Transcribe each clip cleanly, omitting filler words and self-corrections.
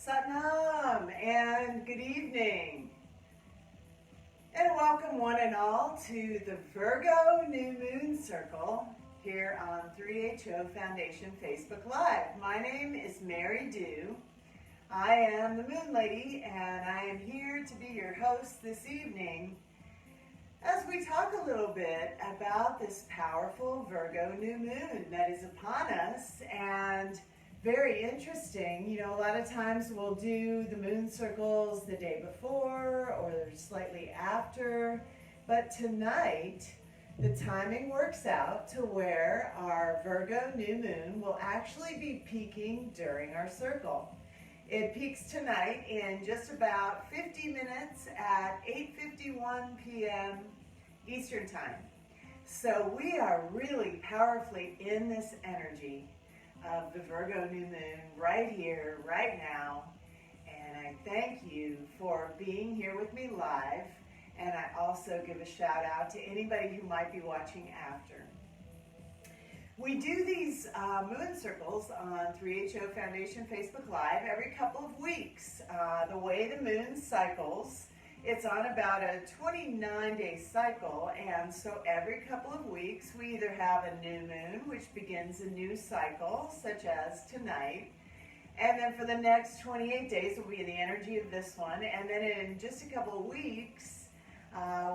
Satnam, and good evening. And welcome one and all to the Virgo New Moon Circle here on 3HO Foundation Facebook Live. My name is Mary Dew. I am the Moon Lady, and I am here to be your host this evening as we talk a little bit about this powerful Virgo New Moon that is upon us. And very interesting, you know, a lot of times we'll do the moon circles the day before or slightly after, but tonight the timing works out to where our Virgo New Moon will actually be peaking during our circle. It peaks tonight in just about 50 minutes at 8:51 p.m. Eastern Time. So we are really powerfully in this energy of the Virgo New Moon right here, right now. And I thank you for being here with me live. And I also give a shout out to anybody who might be watching after. We do these moon circles on 3HO Foundation Facebook Live every couple of weeks. The way the moon cycles, it's on about a 29-day cycle, and so every couple of weeks we either have a new moon, which begins a new cycle, such as tonight, and then for the next 28 days will be in the energy of this one, and then in just a couple of weeks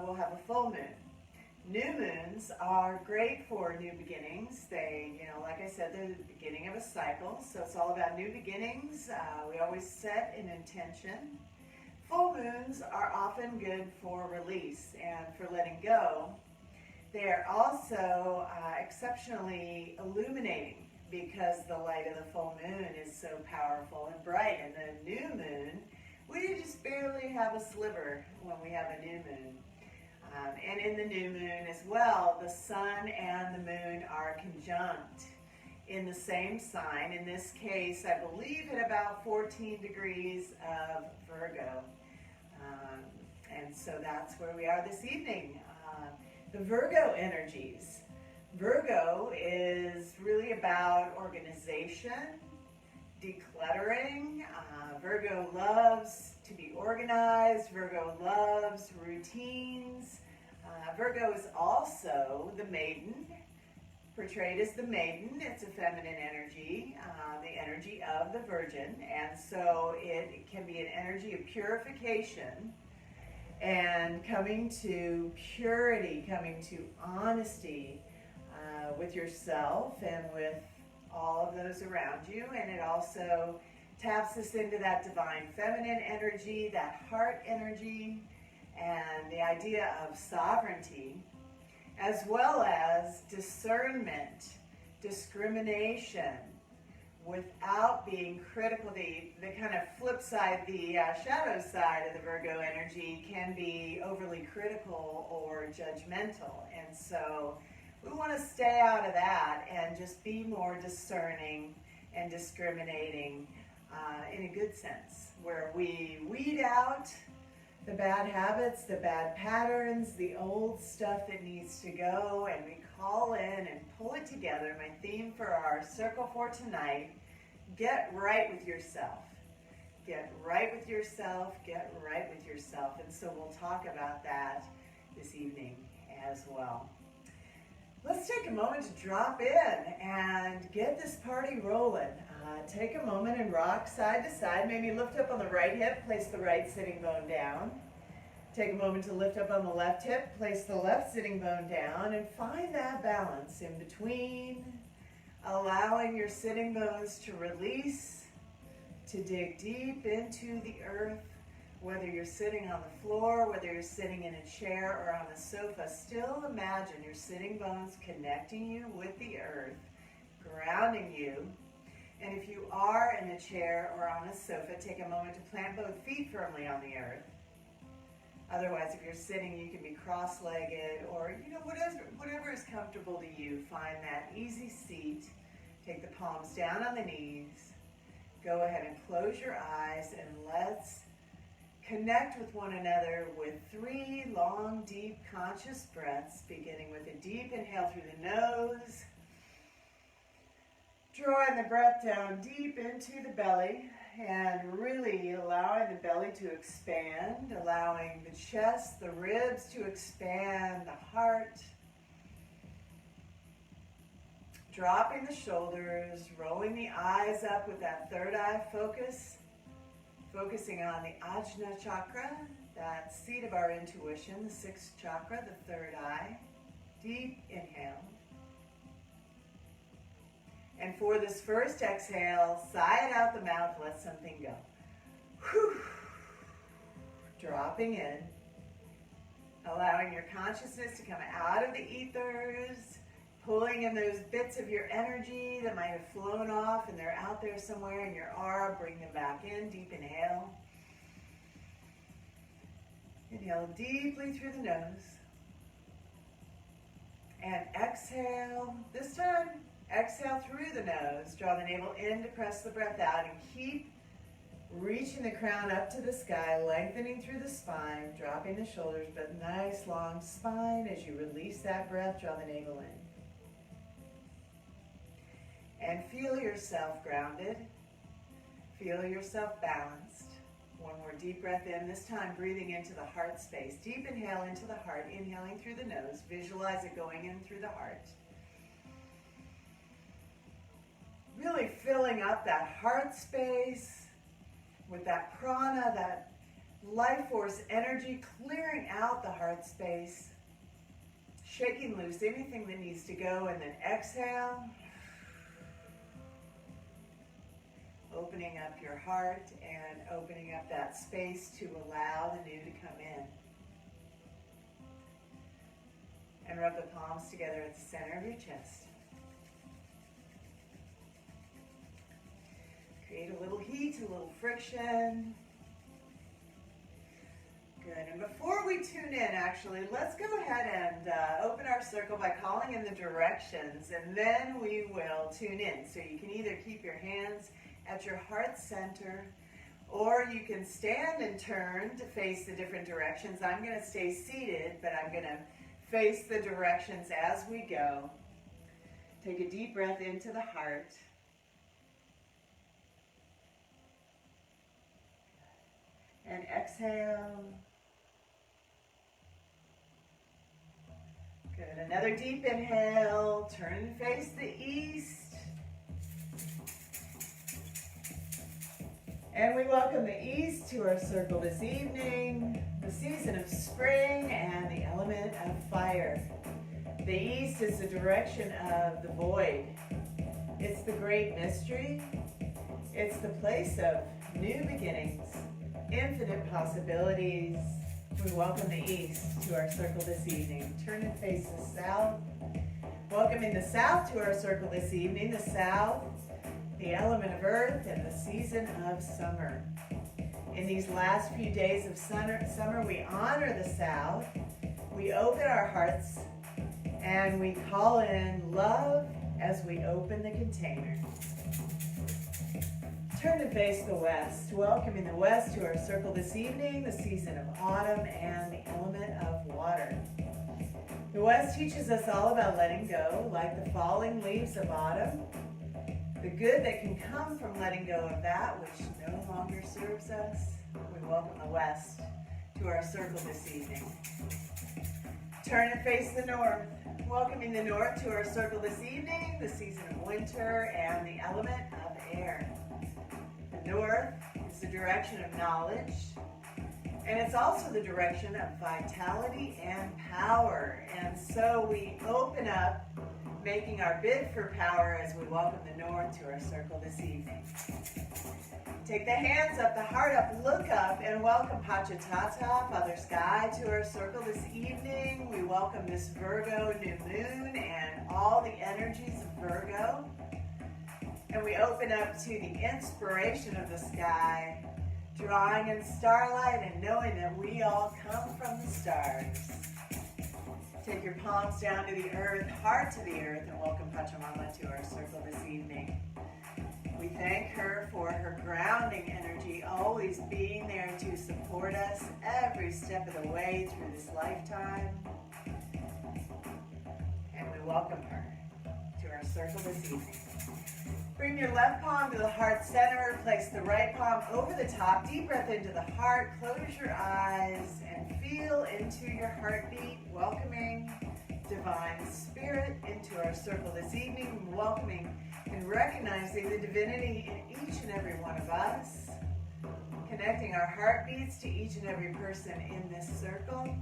we'll have a full moon. New moons are great for new beginnings. They, you know, like I said, they're the beginning of a cycle, so it's all about new beginnings. We always set an intention. Full moons are often good for release and for letting go. They are also exceptionally illuminating because the light of the full moon is so powerful and bright. And the new moon, we just barely have a sliver when we have a new moon. And in the new moon as well, the sun and the moon are conjunct in the same sign. In this case, I believe at about 14 degrees of Virgo. And so that's where we are this evening. The Virgo energies. Virgo is really about organization, decluttering. Virgo loves to be organized. Virgo loves routines. Virgo is also the maiden, portrayed as the maiden. It's a feminine energy, the energy of the virgin, and so it can be an energy of purification and coming to purity, coming to honesty with yourself and with all of those around you. And it also taps us into that divine feminine energy, that heart energy, and the idea of sovereignty, as well as discernment, discrimination, without being critical. The kind of flip side, the shadow side of the Virgo energy can be overly critical or judgmental. And so we want to stay out of that and just be more discerning and discriminating in a good sense, where we weed out the bad habits, the bad patterns, the old stuff that needs to go, and we call in and pull it together. My theme for our circle for tonight, get right with yourself. Get right with yourself, get right with yourself. And so we'll talk about that this evening as well. Let's take a moment to drop in and get this party rolling. Take a moment and rock side to side. Maybe lift up on the right hip, place the right sitting bone down. Take a moment to lift up on the left hip, place the left sitting bone down, and find that balance in between, allowing your sitting bones to release, to dig deep into the earth. Whether you're sitting on the floor, whether you're sitting in a chair or on a sofa, still imagine your sitting bones connecting you with the earth, grounding you. And if you are in a chair or on a sofa, take a moment to plant both feet firmly on the earth. Otherwise, if you're sitting, you can be cross-legged or, you know, whatever is comfortable to you. Find that easy seat. Take the palms down on the knees. Go ahead and close your eyes, and let's connect with one another with 3 long, deep, conscious breaths, beginning with a deep inhale through the nose. Drawing the breath down deep into the belly. and really allowing the belly to expand, allowing the chest, the ribs to expand, the heart. Dropping the shoulders, rolling the eyes up with that third eye focus, focusing on the Ajna chakra, that seat of our intuition, the sixth chakra, the third eye. Deep inhale. And for this first exhale, sigh it out the mouth, let something go. Whew. Dropping in, allowing your consciousness to come out of the ethers, pulling in those bits of your energy that might have flown off and they're out there somewhere in your aura. Bring them back in. Deep inhale. Inhale deeply through the nose. And exhale. This time, exhale through the nose. Draw the navel in to press the breath out and keep reaching the crown up to the sky, lengthening through the spine, dropping the shoulders, but nice long spine. As you release that breath, draw the navel in. And feel yourself grounded. Feel yourself balanced. One more deep breath in, this time breathing into the heart space. Deep inhale into the heart, inhaling through the nose. Visualize it going in through the heart. Really filling up that heart space with that prana, that life force energy, clearing out the heart space. Shaking loose anything that needs to go, and then exhale. Opening up your heart and opening up that space to allow the new to come in. And rub the palms together at the center of your chest. Create a little heat, a little friction. Good. And before we tune in, actually, let's go ahead and open our circle by calling in the directions, and then we will tune in. So you can either keep your hands at your heart center, or you can stand and turn to face the different directions. I'm going to stay seated, but I'm going to face the directions as we go. Take a deep breath into the heart. And exhale. Good. Another deep inhale. Turn and face the east. And we welcome the east to our circle this evening, the season of spring and the element of fire. The east is the direction of the void. It's the great mystery. It's the place of new beginnings, infinite possibilities. We welcome the east to our circle this evening. Turn and face the south. Welcoming the south to our circle this evening. The south, the element of earth, and the season of summer. In these last few days of summer, we honor the south. We open our hearts and we call in love as we open the container. Turn and face the west. Welcoming the west to our circle this evening, the season of autumn and the element of water. The west teaches us all about letting go, like the falling leaves of autumn. The good that can come from letting go of that which no longer serves us. We welcome the west to our circle this evening. Turn and face the north. Welcoming the north to our circle this evening, the season of winter and the element of air. The north is the direction of knowledge, and it's also the direction of vitality and power. And so we open up, making our bid for power as we welcome the north to our circle this evening. Take the hands up, the heart up, look up, and welcome Pachatata, Father Sky, to our circle this evening. We welcome this Virgo New Moon and all the energies of Virgo. And we open up to the inspiration of the sky, drawing in starlight and knowing that we all come from the stars. Take your palms down to the earth, heart to the earth, and welcome Pachamama to our circle this evening. We thank her for her grounding energy, always being there to support us every step of the way through this lifetime. And we welcome her to our circle this evening. Bring your left palm to the heart center. Place the right palm over the top. Deep breath into the heart. Close your eyes and feel into your heartbeat, welcoming divine spirit into our circle this evening, welcoming and recognizing the divinity in each and every one of us, connecting our heartbeats to each and every person in this circle,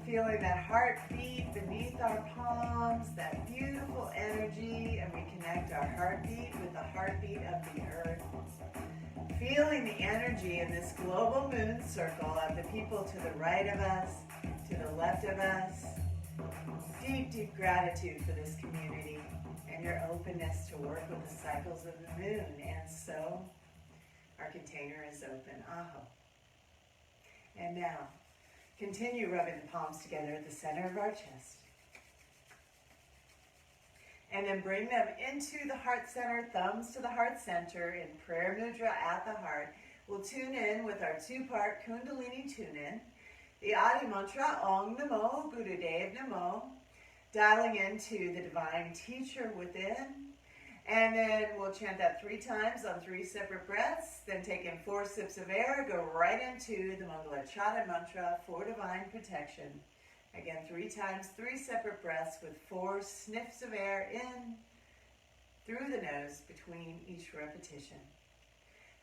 feeling that heartbeat beneath our palms, that beautiful energy, and we connect our heartbeat with the heartbeat of the earth. Feeling the energy in this global moon circle of the people to the right of us, to the left of us. Deep, deep gratitude for this community and your openness to work with the cycles of the moon. And so, our container is open. Aho. And now, continue rubbing the palms together at the center of our chest. And then bring them into the heart center, thumbs to the heart center in prayer mudra at the heart. We'll tune in with our two-part Kundalini tune-in. The Adi mantra, Om Namo, Gurudev Namo, dialing into the divine teacher within. And then we'll chant that 3 times on 3 separate breaths. Then take in 4 sips of air, go right into the Mangalachada mantra for divine protection. Again, 3 times, 3 separate breaths with 4 sniffs of air in through the nose between each repetition.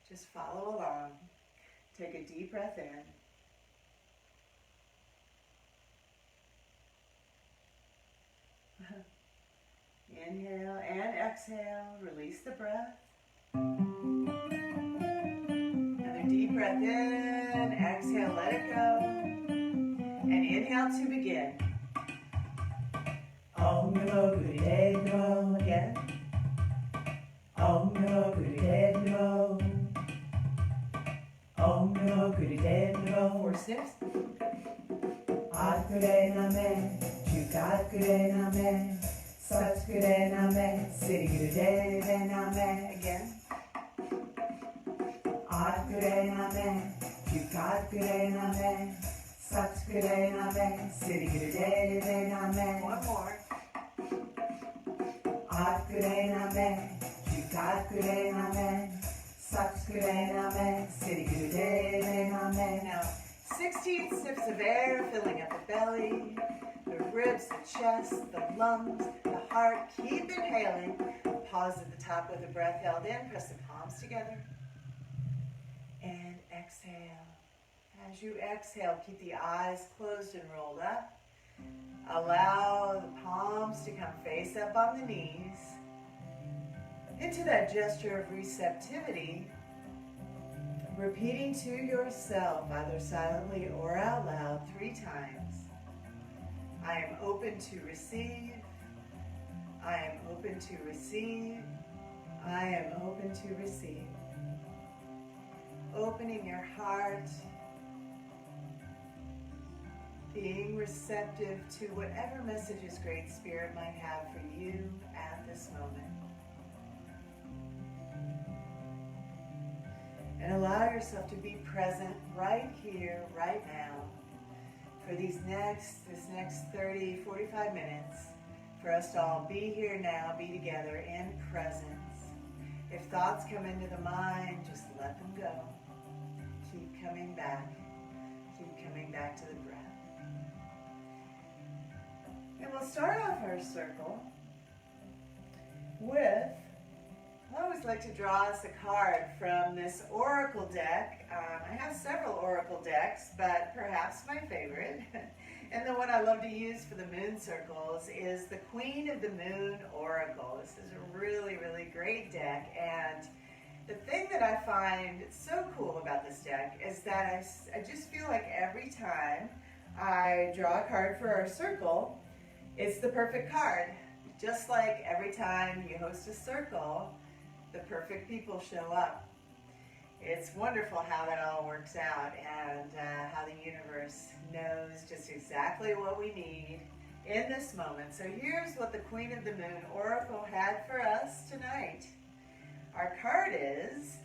Just follow along. Take a deep breath in. Inhale and exhale. Release the breath. Another deep breath in. Exhale, let it go. And inhale to begin. Om Namo Gurudev Namo. Again. Om Namo Gurudev Namo. Om Namo Gurudev Namo. 4 sniffs. Adkure Name. Jugadkure Name. Satguru Name, Sri Gurudev Name. Again. Adguru Name, Jugadguru Name, Satguru Name, Sri Gurudev Name. One more. Adguru Name, Jugadguru Name, Satguru Name, Sri Gurudev Name. Now, 16 sips of air filling up the belly, the ribs, the chest, the lungs, the heart. Keep inhaling. Pause at the top with the breath held in. Press the palms together. And exhale. As you exhale, keep the eyes closed and rolled up. Allow the palms to come face up on the knees. Into that gesture of receptivity, repeating to yourself, either silently or out loud, 3 times. I am open to receive. I am open to receive. I am open to receive. Opening your heart. Being receptive to whatever messages Great Spirit might have for you at this moment. And allow yourself to be present right here, right now, for this next 30, 45 minutes, for us to all be here now, be together in presence. If thoughts come into the mind, just let them go. Keep coming back to the breath. And we'll start off our circle with, I always like to draw us a card from this oracle deck. I have several oracle decks, but perhaps my favorite, and the one I love to use for the moon circles, is the Queen of the Moon Oracle. This is a really, really great deck, and the thing that I find so cool about this deck is that I just feel like every time I draw a card for our circle, it's the perfect card. Just like every time you host a circle, the perfect people show up. It's wonderful how that all works out, and how the universe knows just exactly what we need in this moment. So here's what the Queen of the Moon Oracle had for us tonight. Our card is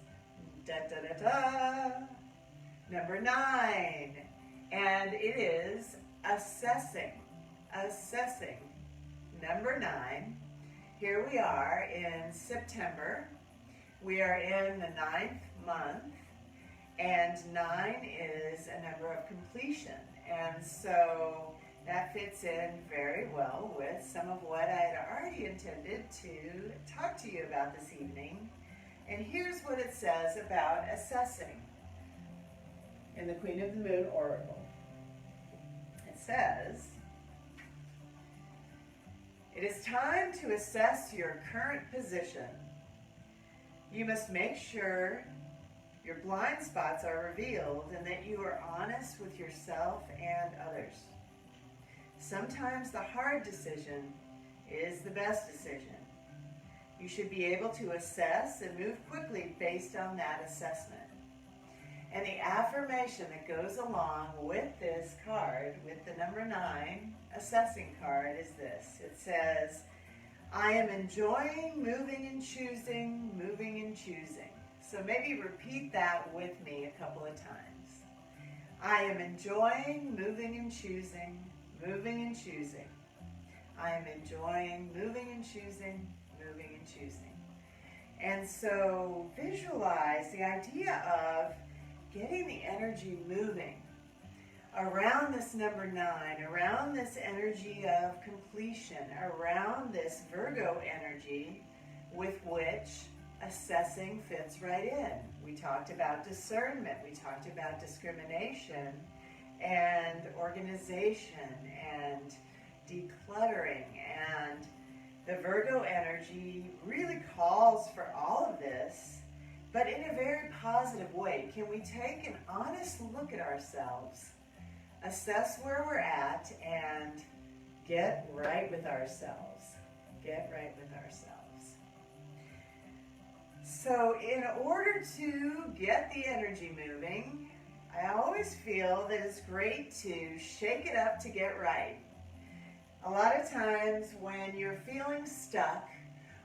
number 9, and it is assessing. Number 9. here we are in September. We are in the 9th month, and 9 is a number of completion. And so that fits in very well with some of what I had already intended to talk to you about this evening. And here's what it says about assessing in the Queen of the Moon Oracle. It says, it is time to assess your current position. You must make sure your blind spots are revealed and that you are honest with yourself and others. Sometimes the hard decision is the best decision. You should be able to assess and move quickly based on that assessment. And the affirmation that goes along with this card, with the number 9 assessing card, is this. It says, I am enjoying moving and choosing, moving and choosing. So maybe repeat that with me a couple of times. I am enjoying moving and choosing, moving and choosing. I am enjoying moving and choosing, moving and choosing. And so visualize the idea of getting the energy moving around this number 9, around this energy of completion, around this Virgo energy with which assessing fits right in. We talked about discernment, we talked about discrimination and organization and decluttering, and the Virgo energy really calls for all of this, but in a very positive way. Can we take an honest look at ourselves, assess where we're at, and get right with ourselves? Get right with ourselves. So in order to get the energy moving, I always feel that it's great to shake it up to get right. A lot of times when you're feeling stuck,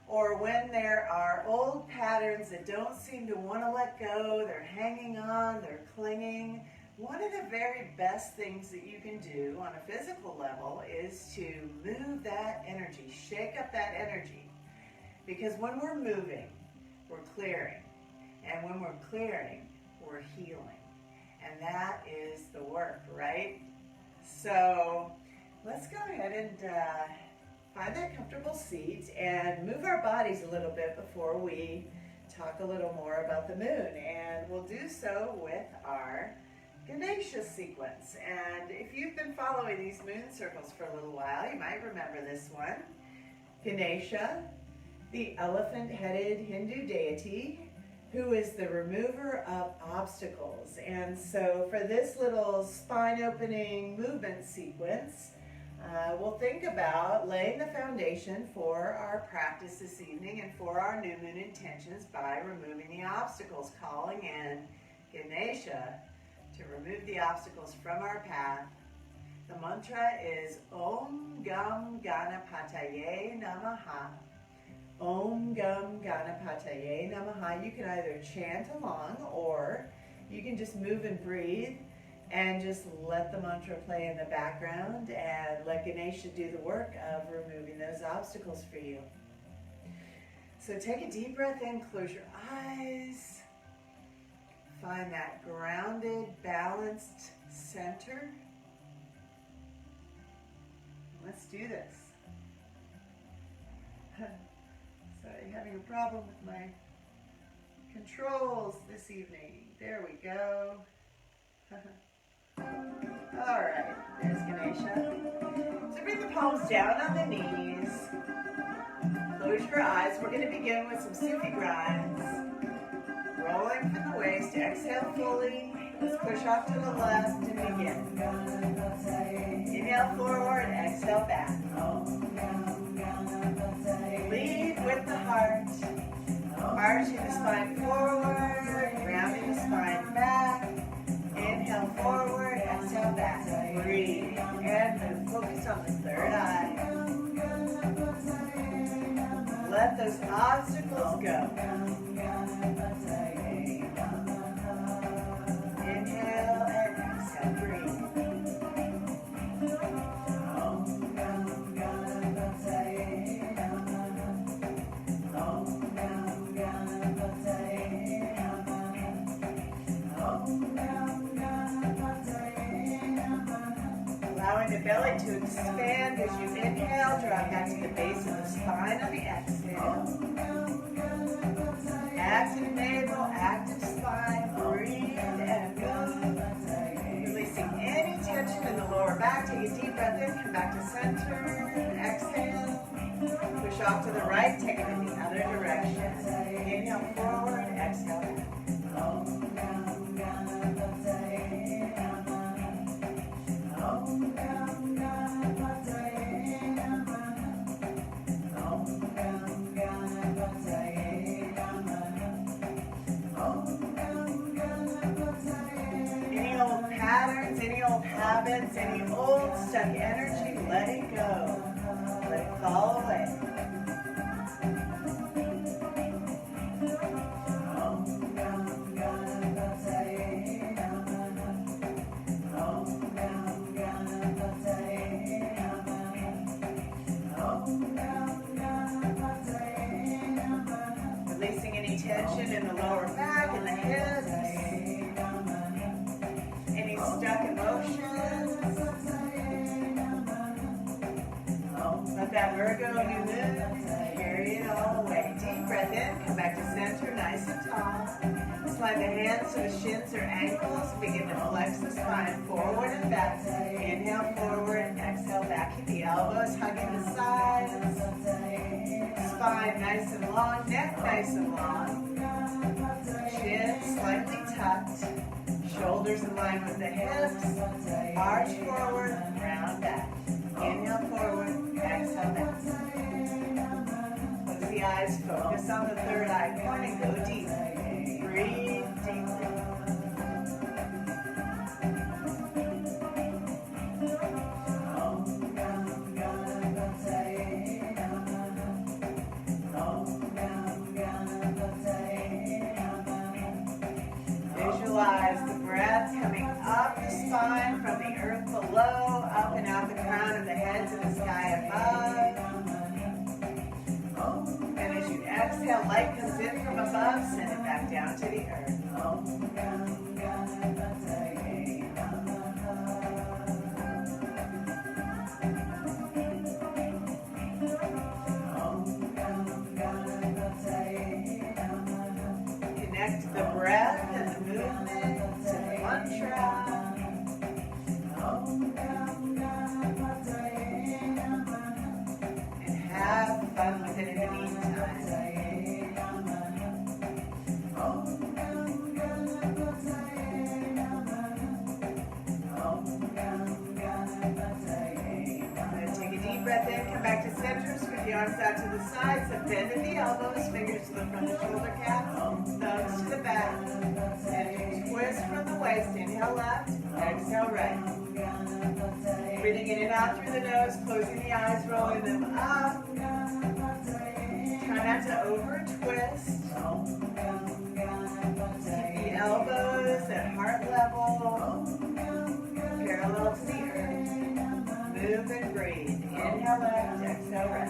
or when there are old patterns that don't seem to want to let go, they're hanging on, they're clinging, one of the very best things that you can do on a physical level is to move that energy, shake up that energy. Because when we're moving, we're clearing. And when we're clearing, we're healing. And that is the work, right? So let's go ahead and find that comfortable seat and move our bodies a little bit before we talk a little more about the moon. And we'll do so with our Ganesha sequence. And if you've been following these moon circles for a little while, you might remember this one. Ganesha, the elephant-headed Hindu deity, who is the remover of obstacles. And so for this little spine-opening movement sequence, we'll think about laying the foundation for our practice this evening and for our new moon intentions by removing the obstacles, calling in Ganesha to remove the obstacles from our path. The mantra is Om Gam Ganapataye Namaha. Om Gam Ganapataye Namaha. You can either chant along or you can just move and breathe and just let the mantra play in the background and let Ganesha do the work of removing those obstacles for you. So take a deep breath in, close your eyes. Find that grounded, balanced center. Let's do this. Sorry, having a problem with my controls this evening. There we go. All right, there's Ganesha. So bring the palms down on the knees. Close your eyes. We're going to begin with some Sufi grinds. Rolling from the waist, exhale fully. Let's push off to the left and begin. Inhale forward, exhale back. Lead with the heart. Arching the spine forward, rounding the spine back. Inhale forward, exhale back. Breathe and move. Focus on the third eye. Let those obstacles go. Inhale and exhale. Breathe. the belly to expand as you inhale. Draw back to the base of the spine on the exhale. Active navel, active spine. Breathe and move. Releasing any tension in the lower back. Take a deep breath in. Come back to center. Exhale. Push off to the right. Take it in the other direction. Inhale forward. Exhale back. Any old patterns, any old habits, any old stuck energy, let it go. Let it fall away. Releasing any tension in the lower back and the hips. Any stuck emotions. Let that Virgo New Moon carry it all away. Deep breath in, come back to center, nice and tall. Slide the hands to the shins or ankles. Begin to flex the spine forward and back. Inhale forward, exhale back. Keep the elbows hugging the sides. Spine nice and long, neck nice and long. Chin slightly tucked. Shoulders in line with the hips. Arch forward, round back. Inhale forward, exhale back. Close the eyes, focus on the third eye point and go deep. Breathe deeply. Visualize the breath coming up the spine from the earth below, up and out the crown of the head to the sky above. And as you exhale, light comes in from above, send it back down to the earth. Connect the breath and the movement to the mantra. And have fun with it in the meantime. Take a deep breath in, come back to center, scoot the arms out to the sides, so bend at the elbows, fingers to the front of the shoulder caps, thumbs to the back, and twist from the waist. Inhale left, exhale right. Breathing in and out through the nose, closing the eyes, rolling them up. Try not to over twist. Keep the elbows at heart level, parallel to the earth. Move and breathe. Inhale left, exhale right.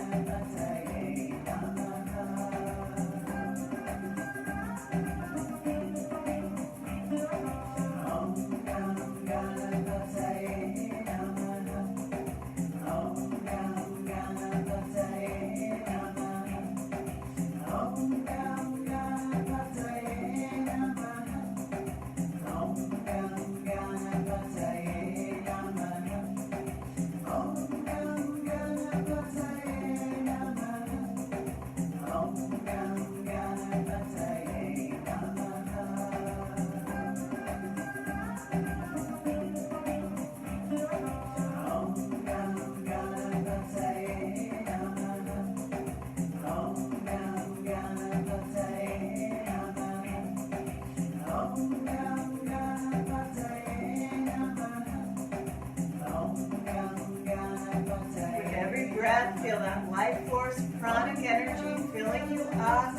Feel that life force, pranic energy filling you up,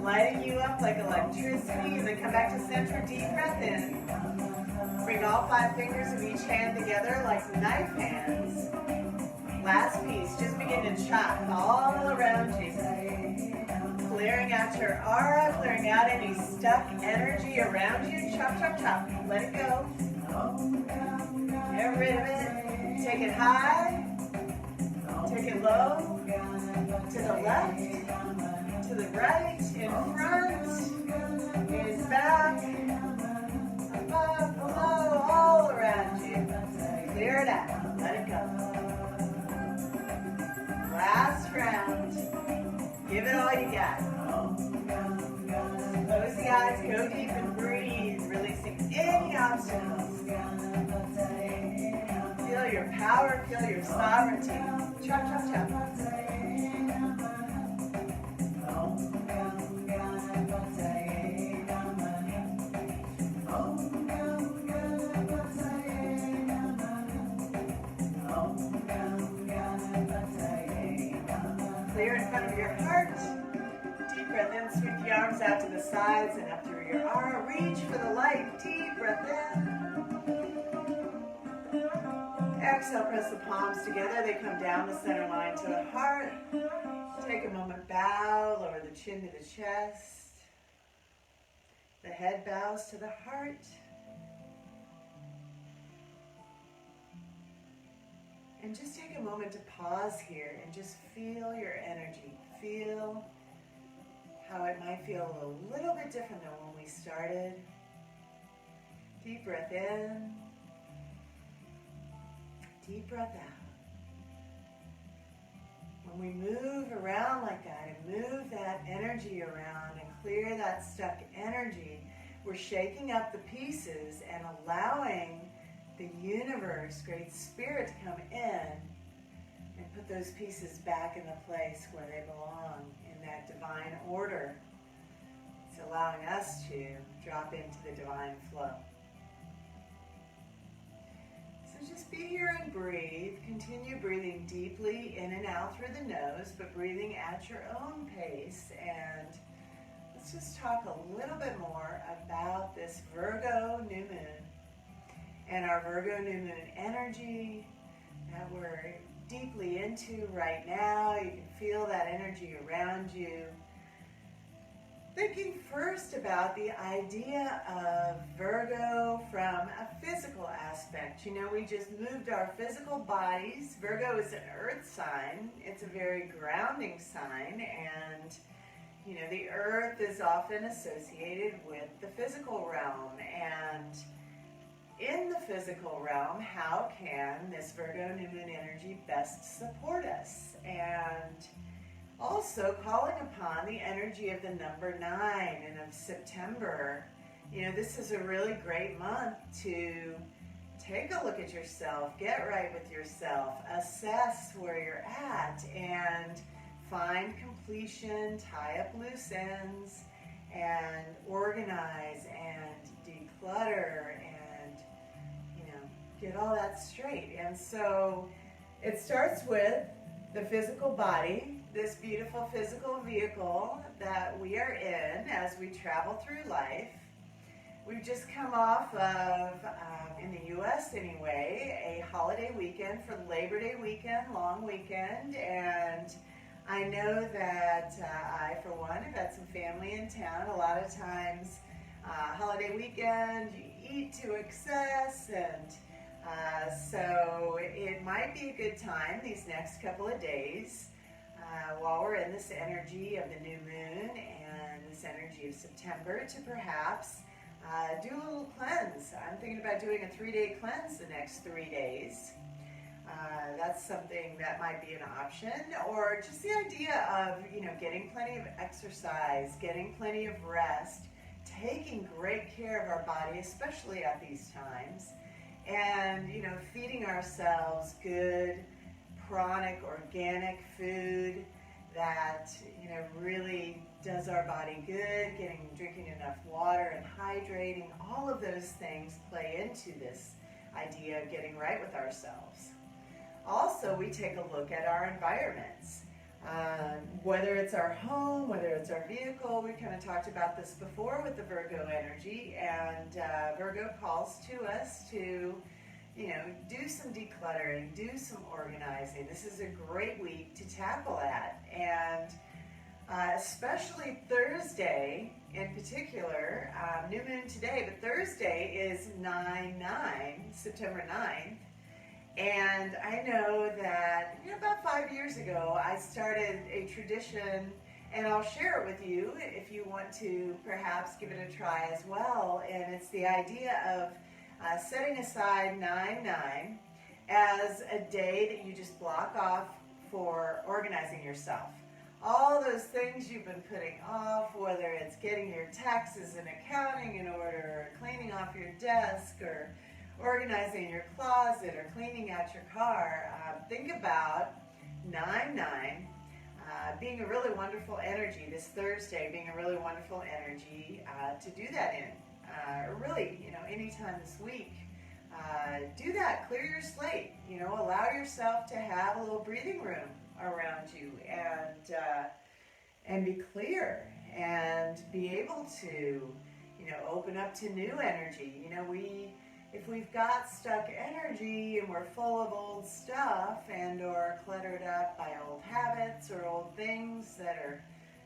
lighting you up like electricity, and then come back to center, deep breath in. Bring all 5 fingers of each hand together like knife hands. Last piece, just begin to chop all around you. Clearing out your aura, clearing out any stuck energy around you. Chop, chop, chop. Let it go. Get rid of it. Take it high. Take it low. To the left. To the right. In front. In back. Above, below, all around you. Clear it out. Let it go. Last round. Give it all you got. Close the eyes, go deep and breathe, releasing any obstacles. Feel your power, feel your sovereignty. Chop, chop, chop. Clear in front of your heart. Deep breath in, sweep the arms out to the sides and up through your aura. Reach for the light. Deep breath in. Exhale, press the palms together. They come down the center line to the heart. Take a moment, bow, lower the chin to the chest. The head bows to the heart. And just take a moment to pause here and just feel your energy. Feel how it might feel a little bit different than when we started. Deep breath in. Deep breath out. When we move around like that and move that energy around and clear that stuck energy, we're shaking up the pieces and allowing the universe, great spirit, to come in and put those pieces back in the place where they belong, in that divine order. It's allowing us to drop into the divine flow. So just be here and breathe. Continue breathing deeply in and out through the nose, but breathing at your own pace. And let's just talk a little bit more about this Virgo new moon and our Virgo new moon energy that we're deeply into right now. You can feel that energy around you. Thinking first about the idea of Virgo from a physical aspect. You know, we just moved our physical bodies. Virgo is an earth sign. It's a very grounding sign, and you know, the earth is often associated with the physical realm. And in the physical realm, how can this Virgo new moon energy best support us? And also calling upon the energy of the number 9 and of September. You know, this is a really great month to take a look at yourself, get right with yourself, assess where you're at, and find completion, tie up loose ends, and organize and declutter and, you know, get all that straight. And so it starts with the physical body, this beautiful physical vehicle that we are in as we travel through life. We've just come off of, in the U.S. anyway, a holiday weekend for Labor Day weekend, long weekend, and I know that I, for one, have had some family in town. A lot of times, holiday weekend, you eat to excess, and so it might be a good time these next couple of days while we're in this energy of the new moon and this energy of September to perhaps do a little cleanse. I'm thinking about doing a 3-day cleanse the next 3 days. That's something that might be an option, or just the idea of, you know, getting plenty of exercise, getting plenty of rest, taking great care of our body, especially at these times, and, you know, feeding ourselves good, pranic, organic food that, you know, really does our body good, drinking enough water and hydrating. All of those things play into this idea of getting right with ourselves. Also, we take a look at our environments, whether it's our home, whether it's our vehicle. We kind of talked about this before with the Virgo energy, and Virgo calls to us to, you know, do some decluttering, do some organizing. This is a great week to tackle that. And especially Thursday in particular. New moon today, but Thursday is 9/9, September 9th. And I know that about 5 years ago, I started a tradition, and I'll share it with you if you want to perhaps give it a try as well. And it's the idea of setting aside 9/9 as a day that you just block off for organizing yourself. All those things you've been putting off, whether it's getting your taxes and accounting in order, or cleaning off your desk, or organizing your closet, or cleaning out your car, think about 9/9 being a really wonderful energy, this Thursday being a really wonderful energy to do that in. Really, anytime this week. Do that, clear your slate, allow yourself to have a little breathing room around you and be clear and be able to, open up to new energy. If we've got stuck energy and we're full of old stuff and or cluttered up by old habits or old things that are,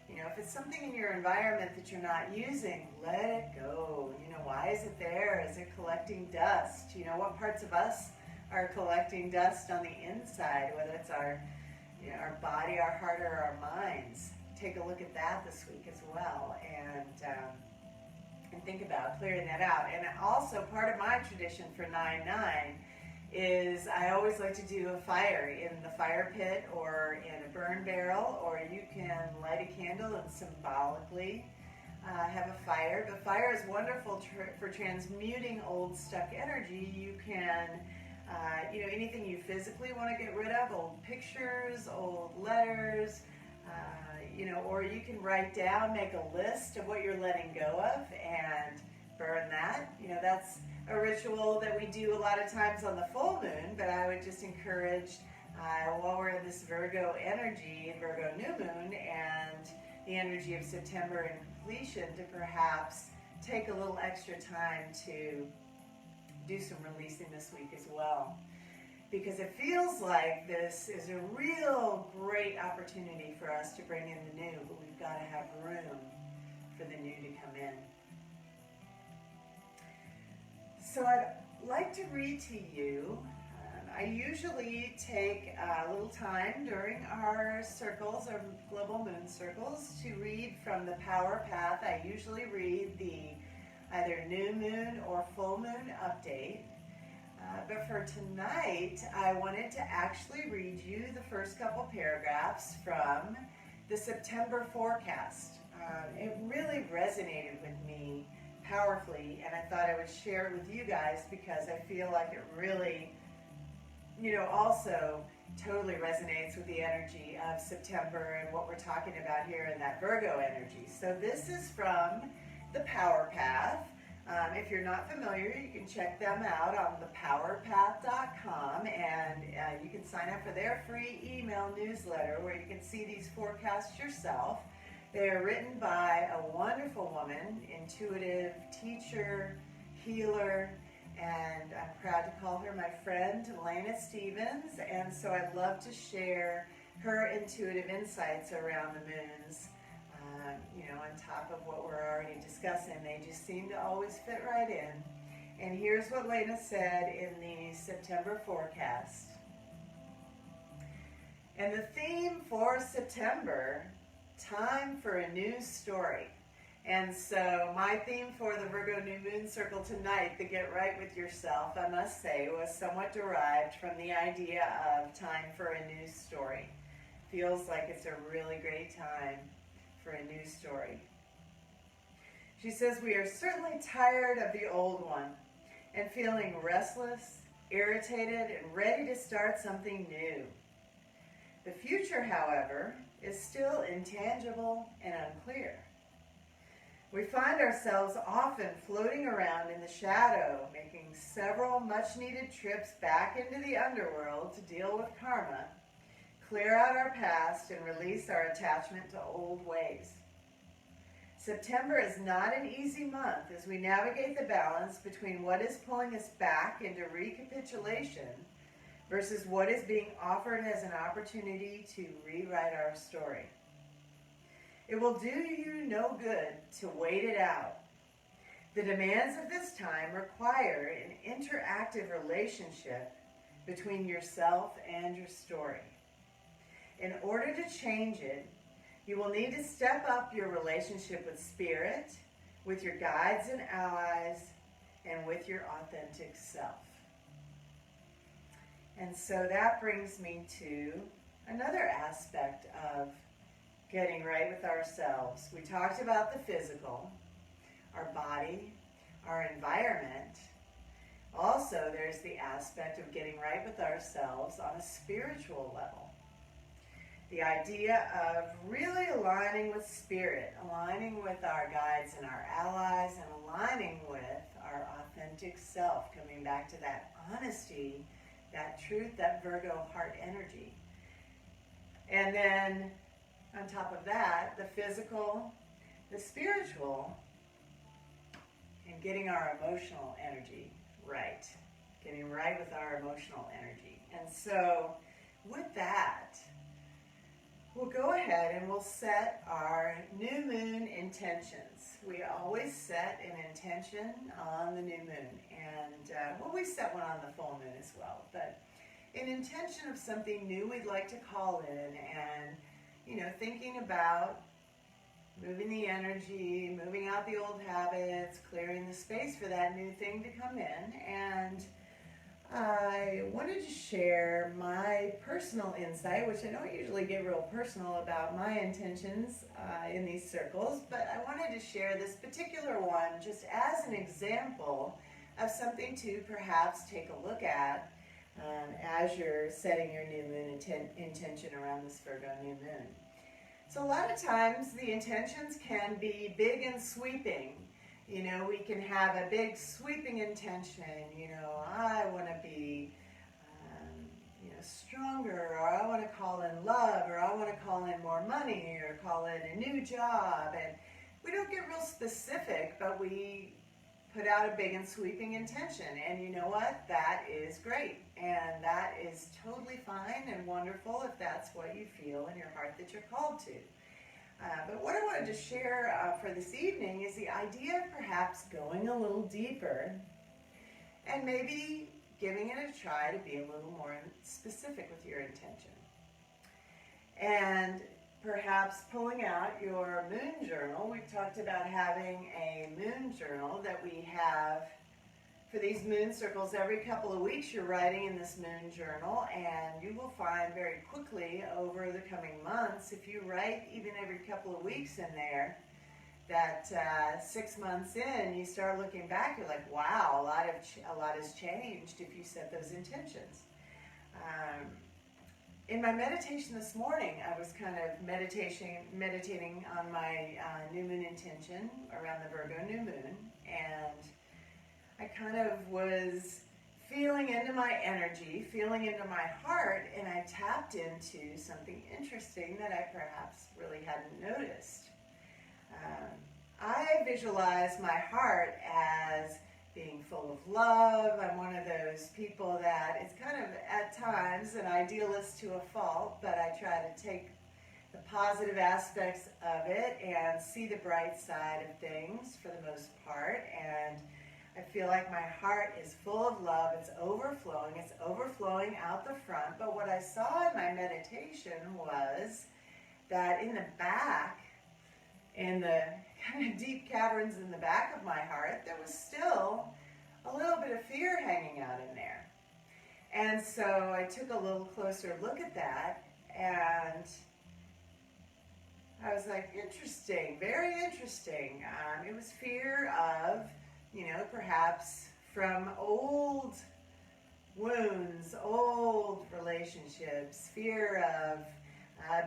if it's something in your environment that you're not using, let it go. Why is it there? Is it collecting dust? What parts of us are collecting dust on the inside, whether it's our body, our heart, or our minds. Take a look at that this week as well, and think about clearing that out. And also, part of my tradition for 9/9 is I always like to do a fire in the fire pit or in a burn barrel, or you can light a candle and symbolically have a fire. The fire is wonderful for transmuting old stuck energy. You can anything you physically want to get rid of, old pictures, old letters, or you can write down, make a list of what you're letting go of and burn that. That's a ritual that we do a lot of times on the full moon, but I would just encourage while we're in this Virgo energy, Virgo New Moon, and the energy of September and completion, to perhaps take a little extra time to do some releasing this week as well. Because it feels like this is a real great opportunity for us to bring in the new, but we've got to have room for the new to come in. So I'd like to read to you. I usually take a little time during our circles, our global moon circles, to read from the Power Path. I usually read the either new moon or full moon update. But for tonight, I wanted to actually read you the first couple paragraphs from the September forecast. It really resonated with me powerfully, and I thought I would share it with you guys because I feel like it really, also totally resonates with the energy of September and what we're talking about here in that Virgo energy. So this is from the Power Path. If you're not familiar, you can check them out on thepowerpath.com, and you can sign up for their free email newsletter where you can see these forecasts yourself. They are written by a wonderful woman, intuitive teacher, healer, and I'm proud to call her my friend, Lena Stevens, and so I'd love to share her intuitive insights around the moons. On top of what we're already discussing. They just seem to always fit right in. And here's what Lena said in the September forecast. And the theme for September, time for a new story. And so my theme for the Virgo New Moon Circle tonight, the Get Right With Yourself, I must say, was somewhat derived from the idea of time for a new story. Feels like it's a really great time for a new story. She says, we are certainly tired of the old one and feeling restless, irritated, and ready to start something new. The future, however, is still intangible and unclear. We find ourselves often floating around in the shadow, making several much-needed trips back into the underworld to deal with karma, clear out our past, and release our attachment to old ways. September is not an easy month as we navigate the balance between what is pulling us back into recapitulation versus what is being offered as an opportunity to rewrite our story. It will do you no good to wait it out. The demands of this time require an interactive relationship between yourself and your story. In order to change it, you will need to step up your relationship with Spirit, with your guides and allies, and with your authentic self. And so that brings me to another aspect of getting right with ourselves. We talked about the physical, our body, our environment. Also, there's the aspect of getting right with ourselves on a spiritual level. The idea of really aligning with Spirit, aligning with our guides and our allies, and aligning with our authentic self, coming back to that honesty, that truth, that Virgo heart energy. And then on top of that, the physical, the spiritual, and getting our emotional energy right. Getting right with our emotional energy. And so with that, we'll go ahead and we'll set our new moon intentions. We always set an intention on the new moon. And we set one on the full moon as well. But an intention of something new we'd like to call in, and, thinking about moving the energy, moving out the old habits, clearing the space for that new thing to come in. And I wanted to share my personal insight, which I don't usually get real personal about my intentions in these circles, but I wanted to share this particular one just as an example of something to perhaps take a look at as you're setting your new moon intention around this Virgo new moon. So a lot of times the intentions can be big and sweeping. We can have a big sweeping intention. I want to be, stronger, or I want to call in love, or I want to call in more money, or call in a new job. And we don't get real specific, but we put out a big and sweeping intention. And you know what? That is great. And that is totally fine and wonderful if that's what you feel in your heart that you're called to. But what I wanted to share for this evening is the idea of perhaps going a little deeper and maybe giving it a try to be a little more specific with your intention. And perhaps pulling out your moon journal. We've talked about having a moon journal that we have for these moon circles. Every couple of weeks you're writing in this moon journal, and you will find very quickly over the coming months, if you write even every couple of weeks in there, that 6 months in, you start looking back, you're like, wow, a lot has changed if you set those intentions. In my meditation this morning, I was kind of meditating on my new moon intention around the Virgo new moon, and I kind of was feeling into my energy, feeling into my heart, and I tapped into something interesting that I perhaps really hadn't noticed. I visualize my heart as being full of love. I'm one of those people that is kind of, at times, an idealist to a fault, but I try to take the positive aspects of it and see the bright side of things for the most part. And I feel like my heart is full of love. It's overflowing out the front. But what I saw in my meditation was that in the back, in the kind of deep caverns in the back of my heart, there was still a little bit of fear hanging out in there. And so I took a little closer look at that, and I was like, interesting, very interesting. It was fear of, perhaps from old wounds, old relationships, fear of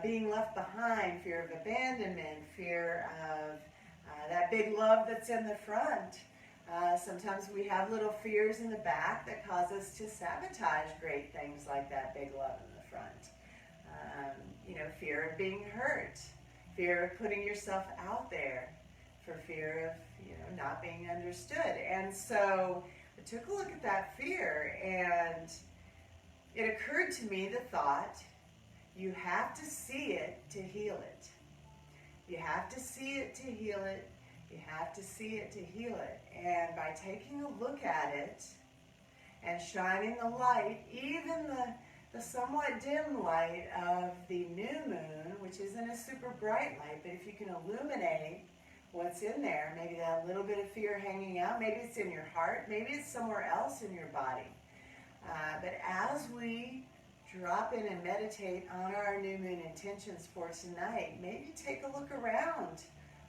being left behind, fear of abandonment, fear of that big love that's in the front. Sometimes we have little fears in the back that cause us to sabotage great things like that big love in the front. Fear of being hurt, fear of putting yourself out there, for fear of, not being understood. And so I took a look at that fear, and it occurred to me the thought, you have to see it to heal it. You have to see it to heal it. You have to see it to heal it. And by taking a look at it and shining the light, even the somewhat dim light of the new moon, which isn't a super bright light, but if you can illuminate what's in there, maybe that little bit of fear hanging out, maybe it's in your heart, maybe it's somewhere else in your body. But as we drop in and meditate on our new moon intentions for tonight, maybe take a look around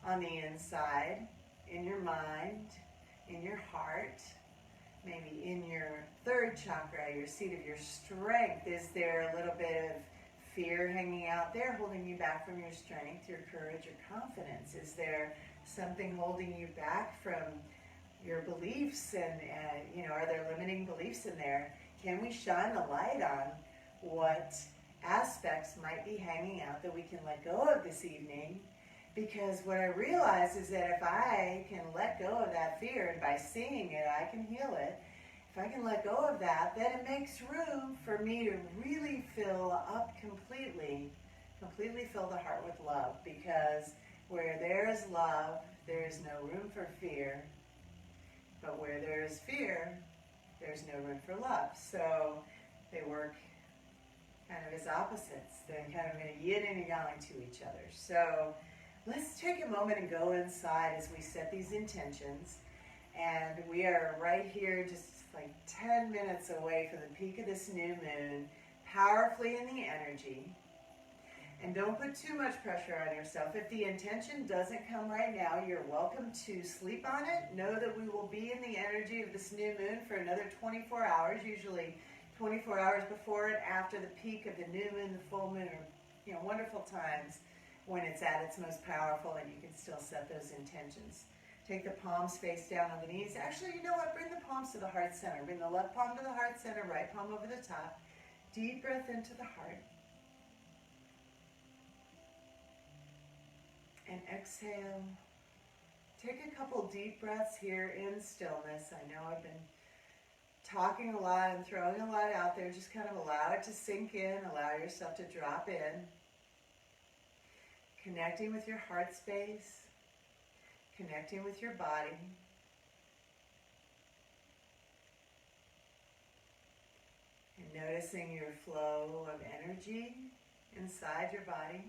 on the inside, in your mind, in your heart, maybe in your third chakra, your seat of your strength. Is there a little bit of fear hanging out there, holding you back from your strength, your courage, your confidence? Is there something holding you back from your beliefs, and are there limiting beliefs in there? Can we shine the light on what aspects might be hanging out that we can let go of this evening? Because what I realize is that if I can let go of that fear, and by seeing it, I can heal it. If I can let go of that, then it makes room for me to really fill up completely fill the heart with love. Because where there is love, there is no room for fear. But where there is fear, there's no room for love. So they work kind of as opposites. They're kind of a yin and a yang to each other. So let's take a moment and go inside as we set these intentions. And we are right here, just like 10 minutes away from the peak of this new moon, powerfully in the energy. And don't put too much pressure on yourself. If the intention doesn't come right now, you're welcome to sleep on it. Know that we will be in the energy of this new moon for another 24 hours, usually 24 hours before and after the peak of the new moon, the full moon, are wonderful times when it's at its most powerful and you can still set those intentions. Take the palms face down on the knees. Actually, you know what? Bring the palms to the heart center. Bring the left palm to the heart center, right palm over the top. Deep breath into the heart. And exhale. Take a couple deep breaths here in stillness. I know I've been talking a lot and throwing a lot out there. Just kind of allow it to sink in. Allow yourself to drop in. Connecting with your heart space. Connecting with your body. And noticing your flow of energy inside your body.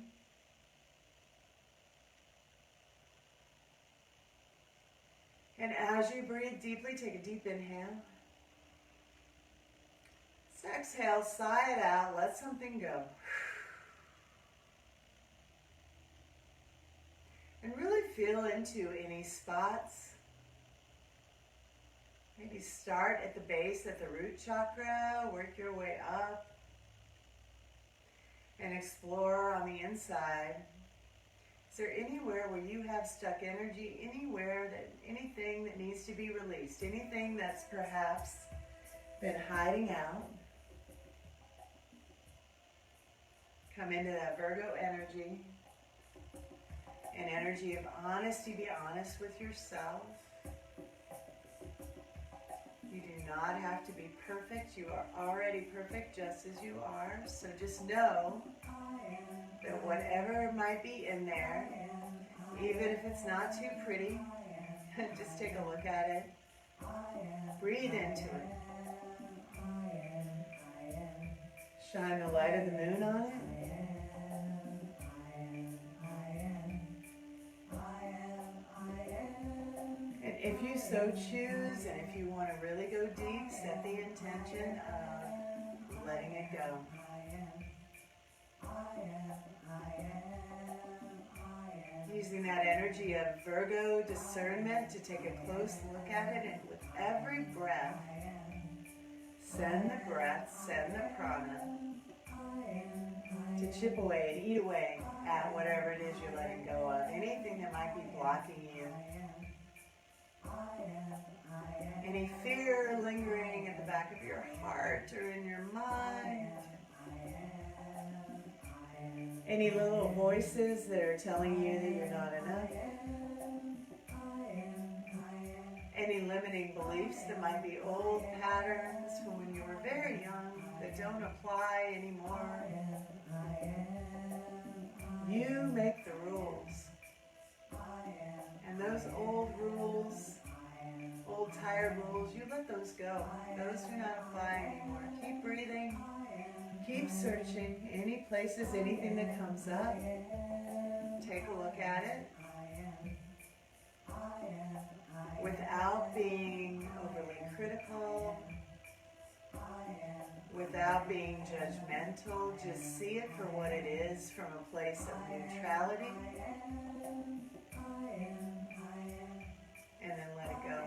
And as you breathe deeply, take a deep inhale. Let's exhale, sigh it out, let something go. And really feel into any spots. Maybe start at the base, at the root chakra, work your way up. And explore on the inside. Is there anywhere where you have stuck energy, anything that needs to be released, anything that's perhaps been hiding out? Come into that Virgo energy, an energy of honesty. Be honest with yourself. You do not have to be perfect. You are already perfect just as you are. So just know that whatever might be in there, even if it's not too pretty, just take a look at it. Breathe into it. Shine the light of the moon on it. And if you so choose, and if you want to really go deep, set the intention of letting it go. Using that energy of Virgo discernment to take a close look at it, and with every breath, send the breath, send the prana to chip away and eat away at whatever it is you're letting go of. Anything that might be blocking you. Any fear lingering at the back of your heart or in your mind. Any little voices that are telling you that you're not enough. Any limiting beliefs that might be old patterns from when you were very young that don't apply anymore. You make the rules. And those old rules, old tired rules, you let those go. Those do not apply anymore. Keep breathing. Keep searching. Any places, anything that comes up, take a look at it. Without being overly critical, without being judgmental, just see it for what it is from a place of neutrality. And then let it go.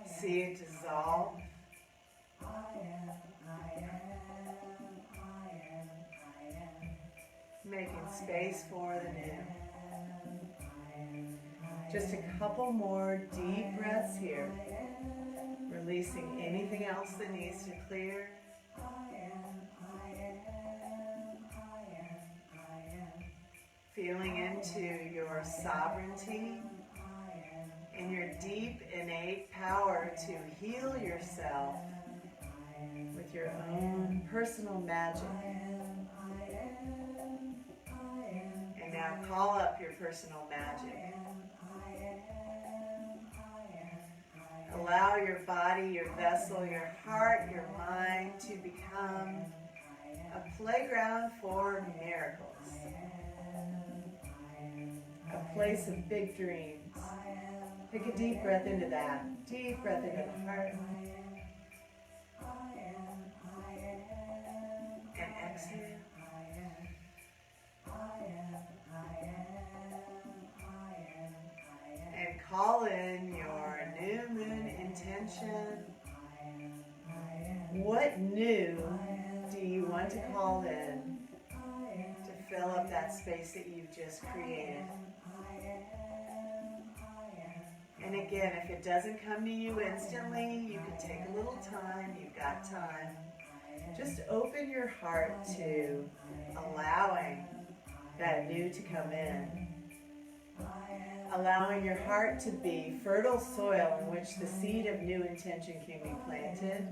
See it dissolve. Making space for the new. Just a couple more deep breaths here. Releasing anything else that needs to clear. Feeling into your sovereignty and your deep innate power to heal yourself with your own personal magic. And now call up your personal magic. Allow your body, your vessel, your heart, your mind to become a playground for miracles. A place of big dreams. Take a deep breath into that. Deep breath into the heart. And exhale. And call in your new moon intention. What new do you want to call in to fill up that space that you've just created? And again, if it doesn't come to you instantly, you can take a little time. You've got time. Just open your heart to allowing that new to come in. Allowing your heart to be fertile soil in which the seed of new intention can be planted.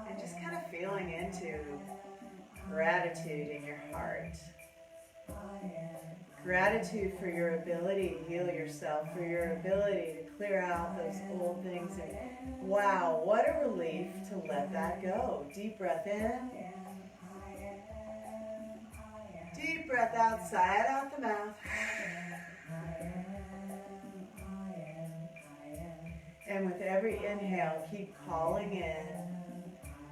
And just kind of feeling into gratitude in your heart. Gratitude for your ability to heal yourself, for your ability to clear out those old things. And wow, what a relief to let that go. Deep breath in. Deep breath out, sigh it out the mouth. And with every inhale, keep calling in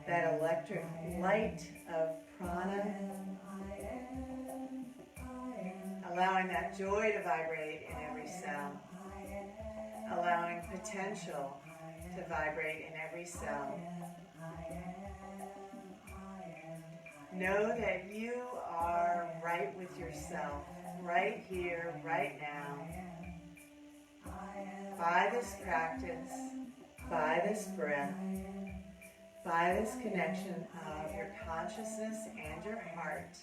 that electric light of prana. Allowing that joy to vibrate in every cell. Allowing potential to vibrate in every cell. Know that you are right with yourself, right here, right now. By this practice, by this breath, by this connection of your consciousness and your heart,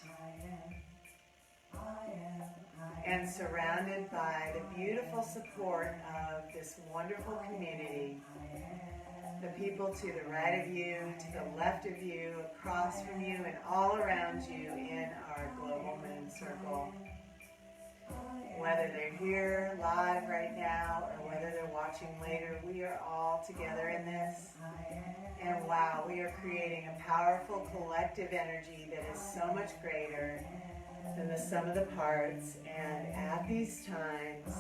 and surrounded by the beautiful support of this wonderful community, the people to the right of you, to the left of you, across from you, and all around you in our global moon circle. Whether they're here live right now or whether they're watching later, we are all together in this. And wow, we are creating a powerful collective energy that is so much greater than the sum of the parts. And at these times,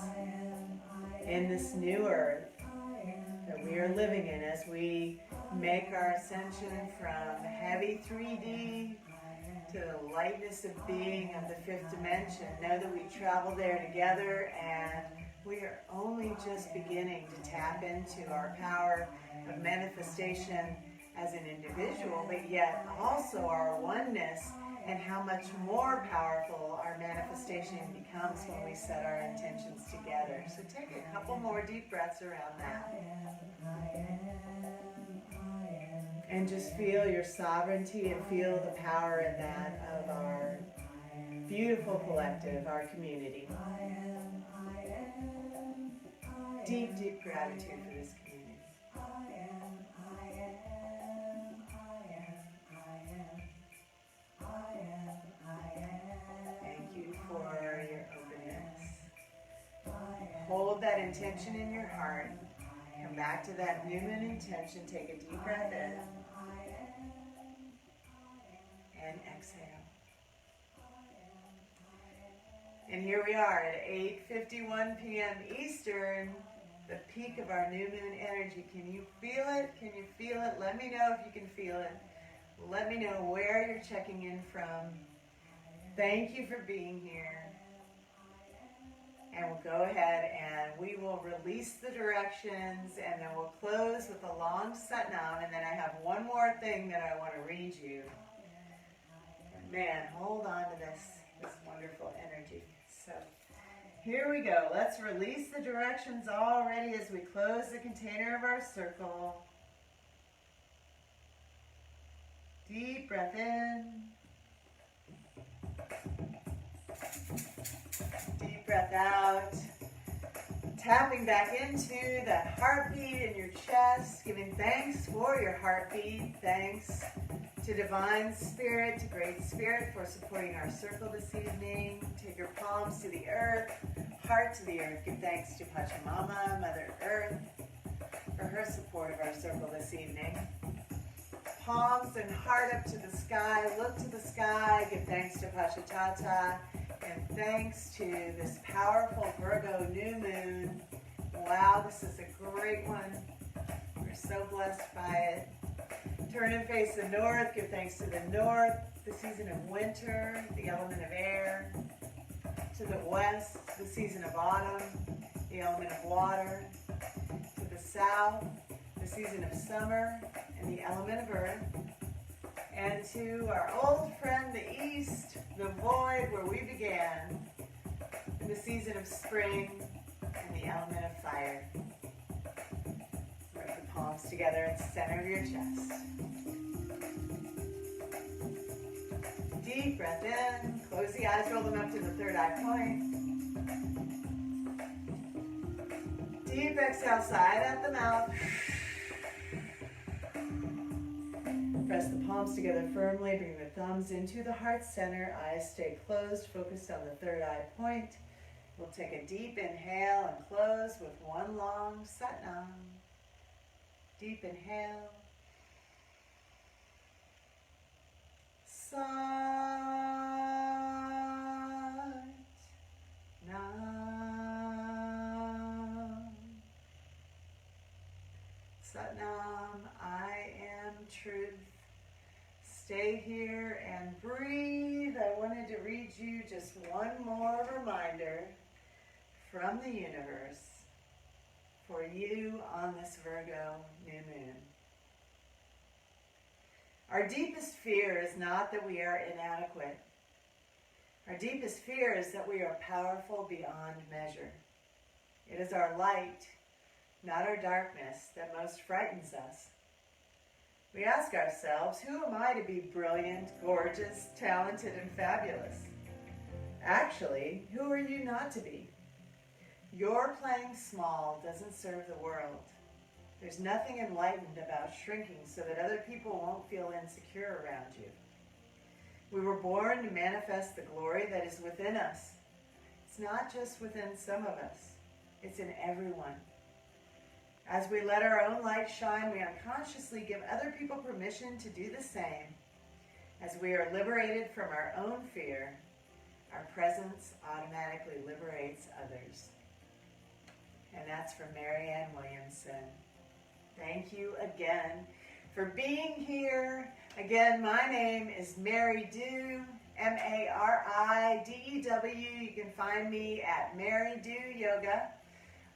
in this new earth that we are living in, as we make our ascension from heavy 3D to the lightness of being of the fifth dimension, know that we travel there together, and we are only just beginning to tap into our power of manifestation as an individual, but yet also our oneness, and how much more powerful our manifestation becomes when we set our intentions together. So take a couple more deep breaths around that. And just feel your sovereignty and feel the power in that of our beautiful collective, our community. Deep, deep gratitude for this community. hold that intention in your heart. Come back to that new moon intention. Take a deep breath in. And exhale. And here we are at 8:51 p.m. Eastern, the peak of our new moon energy. Can you feel it? Can you feel it? Let me know if you can feel it. Let me know where you're checking in from. Thank you for being here. And we'll go ahead and we will release the directions, and then we'll close with a long Satnam, and then I have one more thing that I want to read you. And man, hold on to this wonderful energy. So here we go. Let's release the directions already as we close the container of our circle. Deep breath in. Deep breath out. Tapping back into that heartbeat in your chest, giving thanks for your heartbeat. Thanks to Divine Spirit, to Great Spirit for supporting our circle this evening. Take your palms to the earth, heart to the earth. Give thanks to Pachamama, Mother Earth, for her support of our circle this evening. Palms and heart up to the sky. Look to the sky. Give thanks to Pachatata. And thanks to this powerful Virgo new moon. Wow, this is a great one. We're so blessed by it. Turn and face the north. Give thanks to the north, the season of winter, the element of air. To the west, the season of autumn, the element of water. To the south, the season of summer and the element of earth. And to our old friend, the east, the void where we began, in the season of spring and the element of fire. Rub the palms together at the center of your chest. Deep breath in. Close the eyes, roll them up to the third eye point. Deep exhale, side at the mouth. Press the palms together firmly. Bring the thumbs into the heart center. Eyes stay closed, focused on the third eye point. We'll take a deep inhale and close with one long Satnam. Deep inhale. Sat Nam. Satnam, I am truth. Stay here and breathe. I wanted to read you just one more reminder from the universe for you on this Virgo new moon. Our deepest fear is not that we are inadequate. Our deepest fear is that we are powerful beyond measure. It is our light, not our darkness, that most frightens us. We ask ourselves, who am I to be brilliant, gorgeous, talented, and fabulous? Actually, who are you not to be? Your playing small doesn't serve the world. There's nothing enlightened about shrinking so that other people won't feel insecure around you. We were born to manifest the glory that is within us. It's not just within some of us. It's in everyone. As we let our own light shine, we unconsciously give other people permission to do the same. As we are liberated from our own fear, our presence automatically liberates others. And that's from Marianne Williamson. Thank you again for being here. Again, my name is Mary Dew, M-A-R-I-D-E-W. You can find me at Mary Dew Yoga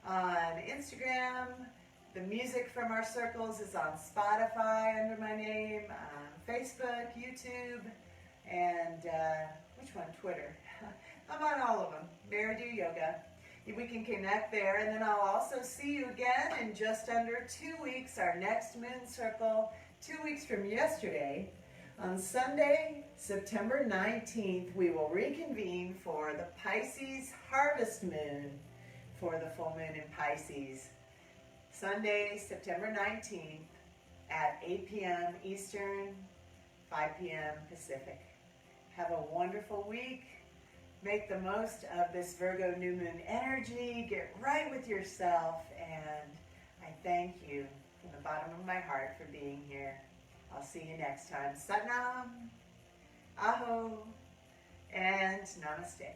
on Instagram. The music from our circles is on Spotify under my name, Facebook, YouTube, and which one? Twitter. I'm on all of them. Mary Dew Yoga. We can connect there, and then I'll also see you again in just under 2 weeks, our next moon circle, 2 weeks from yesterday. On Sunday, September 19th, we will reconvene for the Pisces harvest moon for the full moon in Pisces. Sunday, September 19th at 8 p.m. Eastern, 5 p.m. Pacific. Have a wonderful week. Make the most of this Virgo new moon energy. Get right with yourself, and I thank you from the bottom of my heart for being here. I'll see you next time. Satnam, Aho, and Namaste.